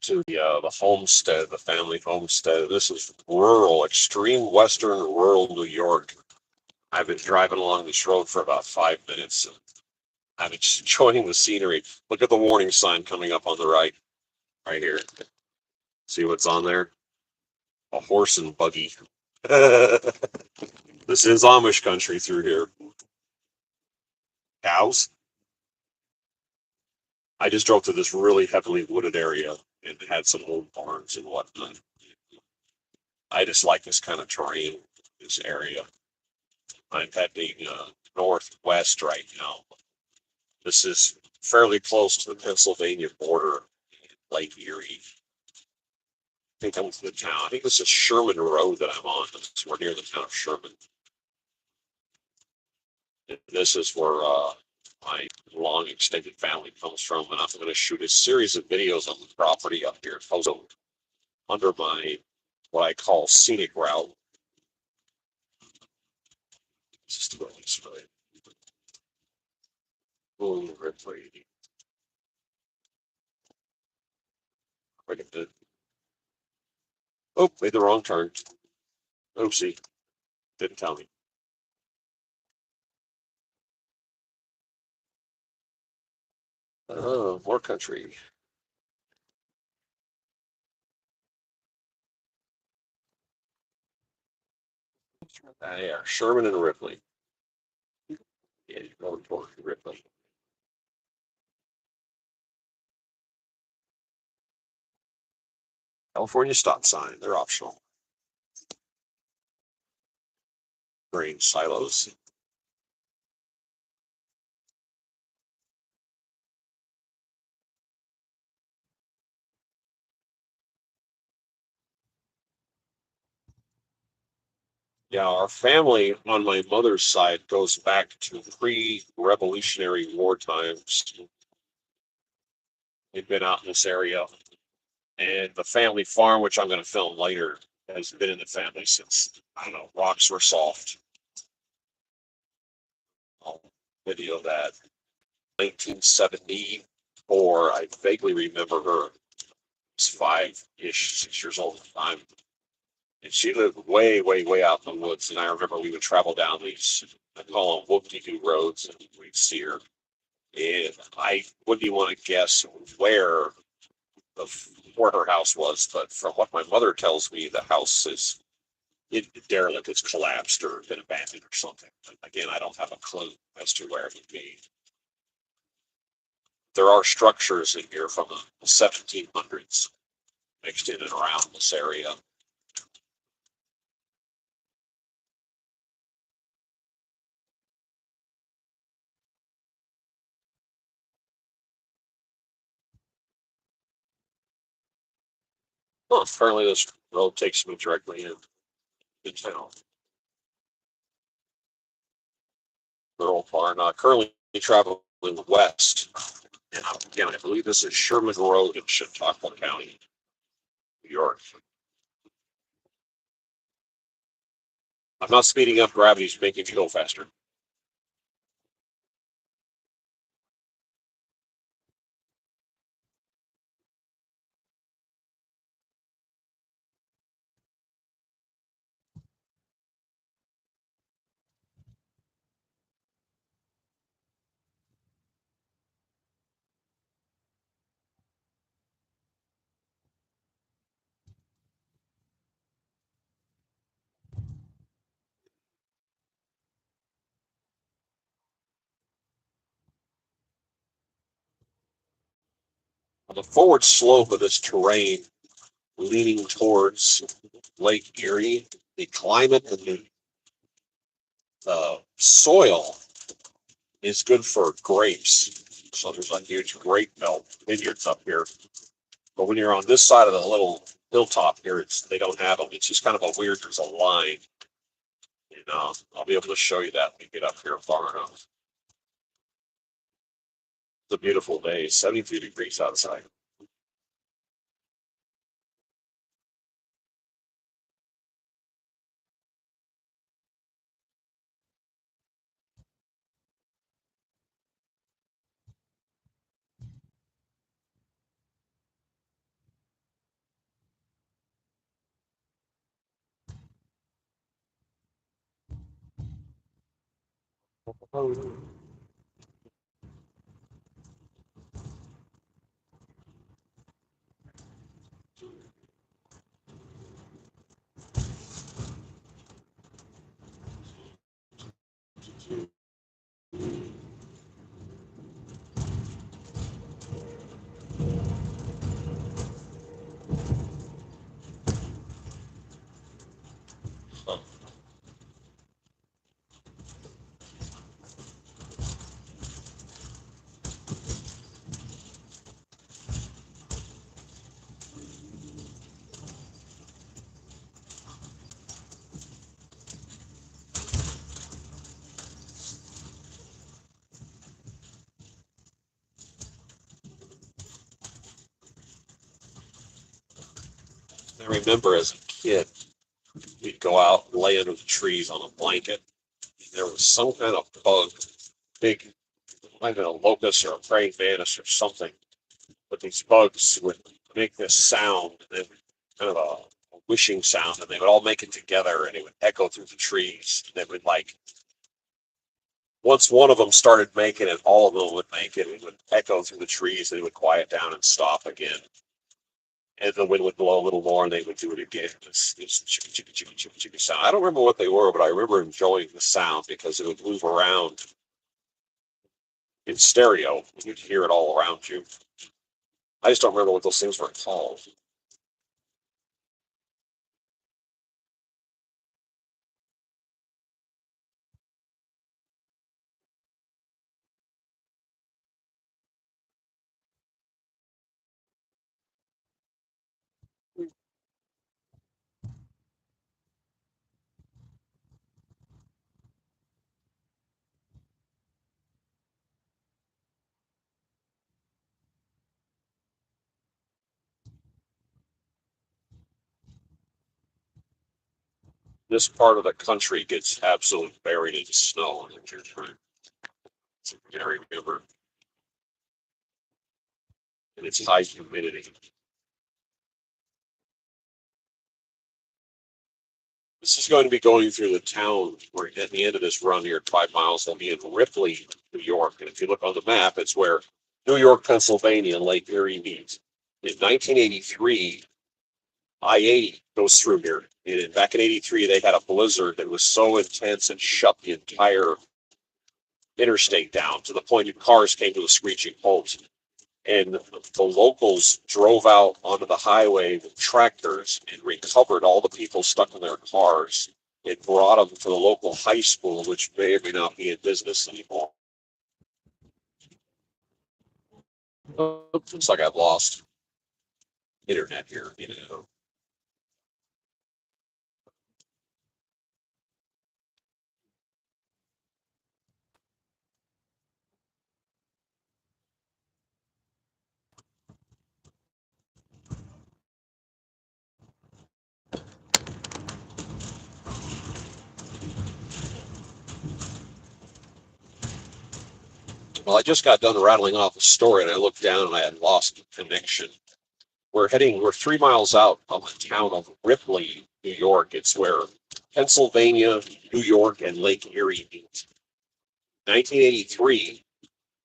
to the homestead, the family homestead. This is rural, extreme western rural New York. I've been driving along this road for about 5 minutes, and I'm enjoying the scenery. Look at the warning sign coming up on the right here. See what's on there? A horse and buggy. This is Amish country through here. Cows. I just drove to this really heavily wooded area and had some old barns and whatnot. I just like this kind of terrain, this area. I'm heading northwest right now. This is fairly close to the Pennsylvania border, Lake Erie. I think I'm the town. I think this is Sherman Road that I'm on. We're near the town of Sherman. And this is where my long extended family comes from, and I'm going to shoot a series of videos on the property up here, also under my what I call scenic route. Just go this way. Oh, Ripley. Wait a minute. Oh, made the wrong turn. Oopsie. Didn't tell me. Oh, more country. There, Sherman and Ripley. Yeah, you're going toward Ripley. California stop sign. They're optional. Grain silos. Yeah, our family on my mother's side goes back to pre-Revolutionary War times. They've been out in this area, and the family farm, which I'm going to film later, has been in the family since I don't know rocks were soft. I'll video that. 1974. I vaguely remember her. Was 5-ish, 6 years old at the time, and she lived way, way, way out in the woods. And I remember we would travel down these, I call them whoop-de-doo roads, and we'd see her. And I wouldn't even want to guess the where her house was, but from what my mother tells me, the house is derelict, it's collapsed or been abandoned or something. But again, I don't have a clue as to where it would be. There are structures in here from the 1700s mixed in and around this area. Well, apparently this road takes me directly in town. The old barn. Currently traveling west. And again, I believe this is Sherman Road in Chautauqua County, New York. I'm not speeding up, gravity's making me go faster. On the forward slope of this terrain, leaning towards Lake Erie, the climate and the soil is good for grapes. So there's a huge grape belt vineyards up here. But when you're on this side of the little hilltop here, they don't have them. It's just kind of a weird. There's a line. And I'll be able to show you that when we get up here far enough. It's a beautiful day, 72 degrees outside. I remember as a kid, we'd go out and lay under the trees on a blanket. There was some kind of bug, big, might have been a locust or a praying mantis or something. But these bugs would make this sound, and kind of a wishing sound, and they would all make it together, and it would echo through the trees. And it would like once one of them started making it, all of them would make it. It would echo through the trees, and it would quiet down and stop again. And the wind would blow a little more, and they would do it again. This chippy, chippy, chippy, chippy, chippy sound. I don't remember what they were, but I remember enjoying the sound because it would move around in stereo. You'd hear it all around you. I just don't remember what those things were called. This part of the country gets absolutely buried in snow in the winter. It's a very river, and it's high humidity. This is going to be going through the town where at the end of this run here, 5 miles, they'll be in Ripley, New York. And if you look on the map, it's where New York, Pennsylvania, and Lake Erie meet. In 1983, I-80 goes through here. And back in 83, they had a blizzard that was so intense and shut the entire interstate down to the point that cars came to a screeching halt. And the locals drove out onto the highway with tractors and recovered all the people stuck in their cars and brought them to the local high school, which may or may not be in business anymore. Oh, looks like I've lost internet here. Well, I just got done rattling off a story, and I looked down and I had lost connection. We're 3 miles out of the town of Ripley, New York. It's where Pennsylvania, New York, and Lake Erie meet. 1983,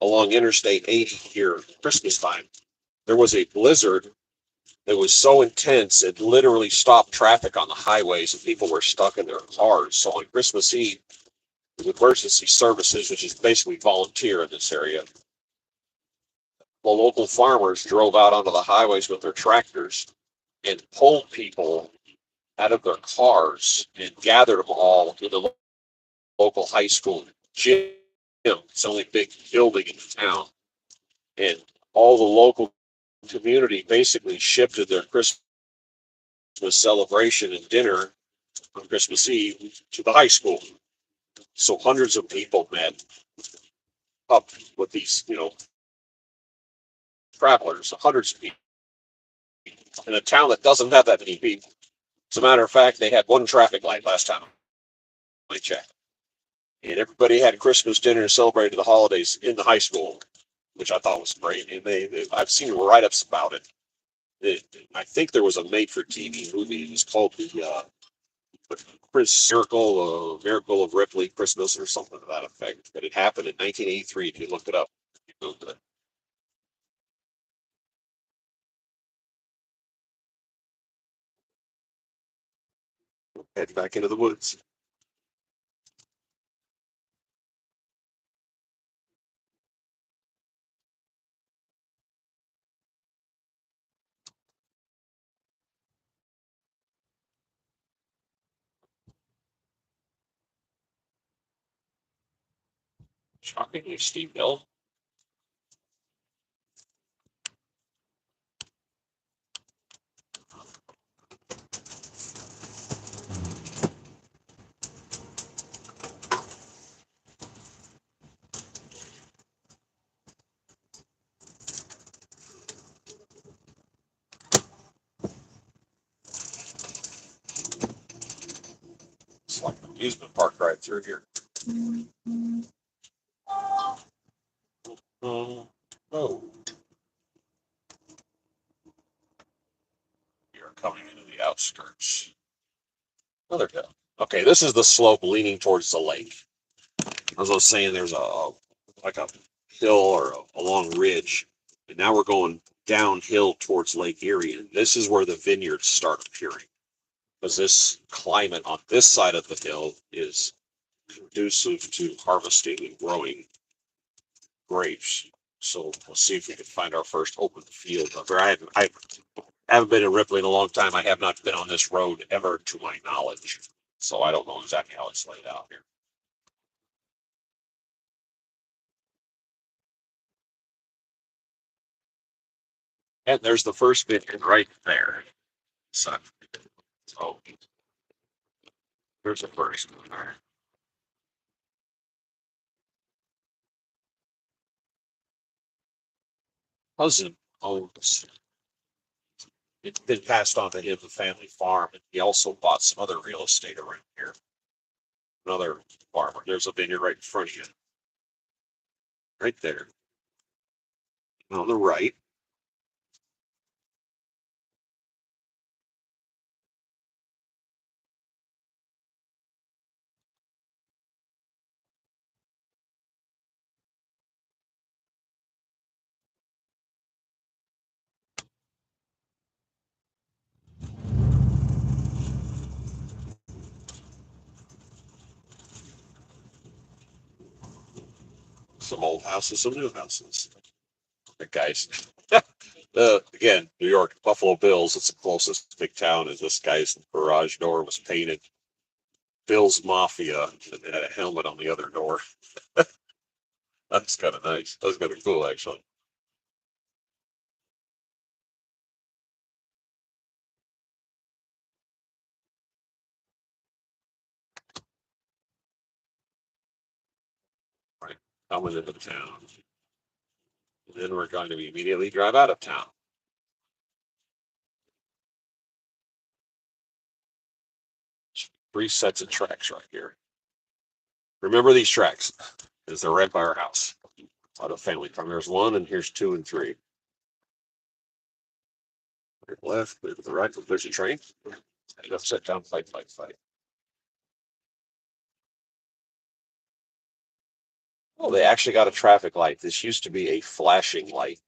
along Interstate 80 here, Christmas time, there was a blizzard that was so intense it literally stopped traffic on the highways and people were stuck in their cars. So on Christmas Eve, the emergency services, which is basically volunteer in this area, the local farmers drove out onto the highways with their tractors and pulled people out of their cars and gathered them all in the local high school gym. It's the only big building in the town. And all the local community basically shifted their Christmas celebration and dinner on Christmas Eve to the high school. So hundreds of people met up with these, travelers, hundreds of people in a town that doesn't have that many people. As a matter of fact, they had one traffic light last time I checked. And everybody had Christmas dinner and celebrated the holidays in the high school, which I thought was great. And I've seen write-ups about it. I think there was a made-for-TV movie. It was called Miracle of Ripley Christmas or something to that effect. But it happened in 1983. If you looked it up, you Googled it. Head back into the woods. Shockingly steep hill. It's like an amusement park right through here. Oh, you're coming into the outskirts. Another hill. Okay, this is the slope leaning towards the lake. As I was saying, there's like a hill or a long ridge, and now we're going downhill towards Lake Erie, and this is where the vineyards start appearing. Because this climate on this side of the hill is conducive to harvesting and growing grapes. So we'll see if we can find our first open field. I haven't been in Ripley in a long time. I have not been on this road ever, to my knowledge. So I don't know exactly how it's laid out here. And there's the first vineyard right there. So, so there's the first one there. Cousin owns, it's been passed on to him, the family farm, and he also bought some other real estate around here. Another farmer. There's a vineyard right in front of you, right there. On the right, some old houses, some new houses. The guys, again, New York, Buffalo Bills, it's the closest big town, and this guy's garage door was painted Bill's Mafia, and it had a helmet on the other door. That's kind of nice. That's kind of cool, actually. Right. Coming into town. And then we're going to immediately drive out of town. Three sets of tracks right here. Remember these tracks, because they're right by our house. A lot of family farm. There's one, and here's two and three. Clear to the left, clear to the right. There's a train. Left, set down, fight, fight, fight. Oh, they actually got a traffic light. This used to be a flashing light.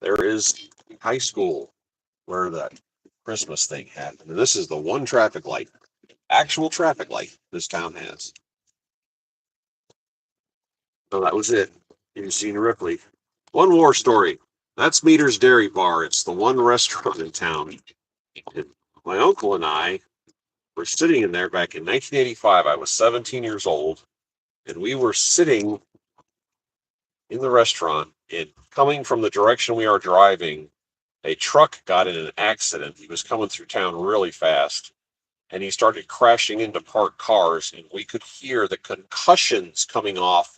There is high school where that Christmas thing happened. And this is the one traffic light, actual traffic light this town has. So that was it. You've seen Ripley. One more story. That's Meter's Dairy Bar. It's the one restaurant in town. And my uncle and I were sitting in there back in 1985. I was 17 years old, and we were sitting in the restaurant. And coming from the direction we are driving, a truck got in an accident. He was coming through town really fast, and he started crashing into parked cars, and we could hear the concussions coming off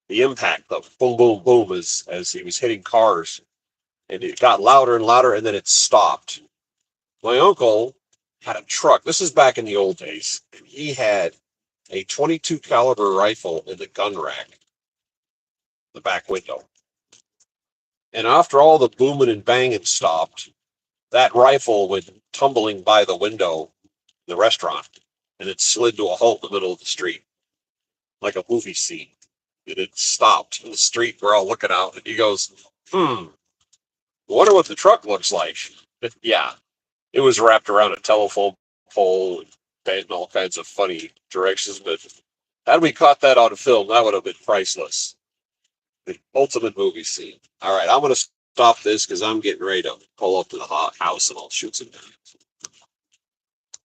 the impact, the boom, boom, boom, as he was hitting cars, and it got louder and louder, and then it stopped. My uncle had a truck. This is back in the old days, and he had a 22 caliber rifle in the gun rack, the back window. And after all the booming and banging stopped, that rifle went tumbling by the window in the restaurant, and it slid to a halt in the middle of the street, like a movie scene. And it stopped in the street. We're all looking out, and he goes, I wonder what the truck looks like. Yeah, it was wrapped around a telephone pole and bent in all kinds of funny directions. But had we caught that on film, that would have been priceless. The ultimate movie scene. All right, I'm going to stop this because I'm getting ready to pull up to the house and I'll shoot some videos.